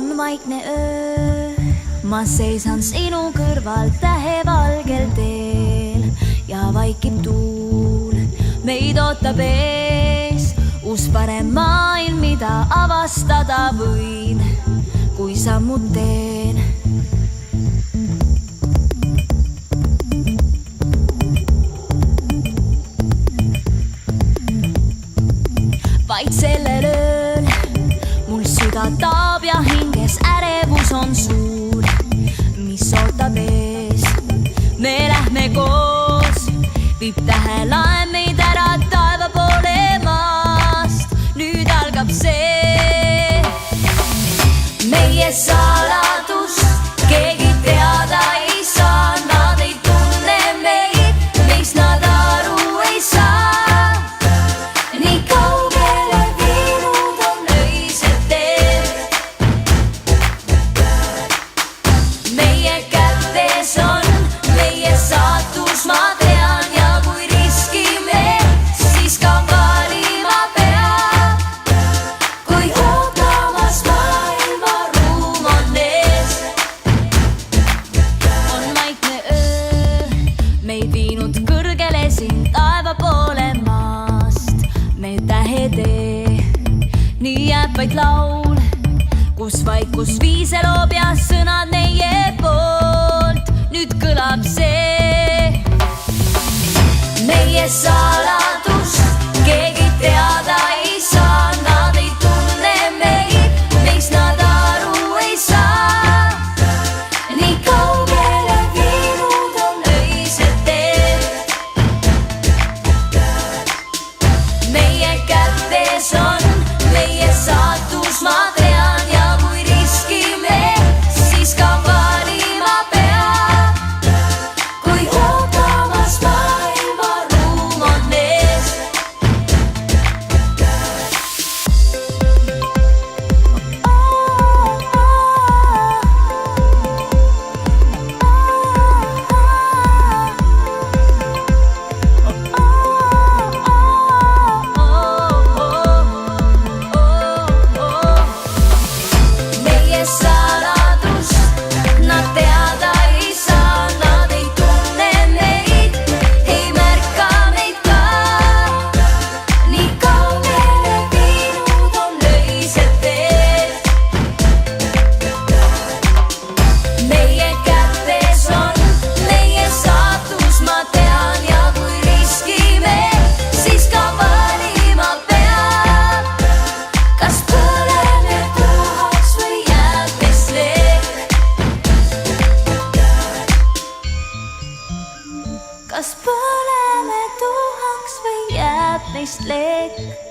on vaikne öö, ma seisan sinu kõrval tähevalgel teel ja vaikib tuul, meid ootab ees uus parem maailm, mida avastada võin, kui sammud teen. Vaid sellel ööl mul süda taab ja hinges ärevus on suur, mis ootab ees. Me lähme koos, viib tähelaev meid ära taeva poole maast. Nüüd algab see meie saladus, keegi teada ei saa. Nad ei tunne meid, meist nad aru ei saa. Nii kaugele viinud on öised teed. Meie kätes on meie saatus, ma tean, ja kui riskime, siis ka valima peab. Kui ootamas maailma ruum on ees, on vaikne öö, meid viinud kõrgele siin taeva poole maast. Me tähetee, nii jääb vaid laul, kus vaikus viise loob ja sõnad meie poolt. Nüüd kõlab see meie saladus, keegi teada ei saa. Nad ei tunne meid, meist nad aru ei saa. Nii kaugele viinud on öised teed. Meie kätes on meie saatus, ma tean, ja kui riskime, siis ka valima peab. Kui ootamas maailma ruum on ees. Meie saladus, nad teada ei saa. Nad ei tunne meid, ei märka meid ka. Nii kaugele viinud on öised teed. Meie kätes on meie saatus, ma tean, ja kui riskime, siis ka valima peab. Kas põleme tuhaks või jääb meist leek? Kas põleme tuhaks või jääb meist leek?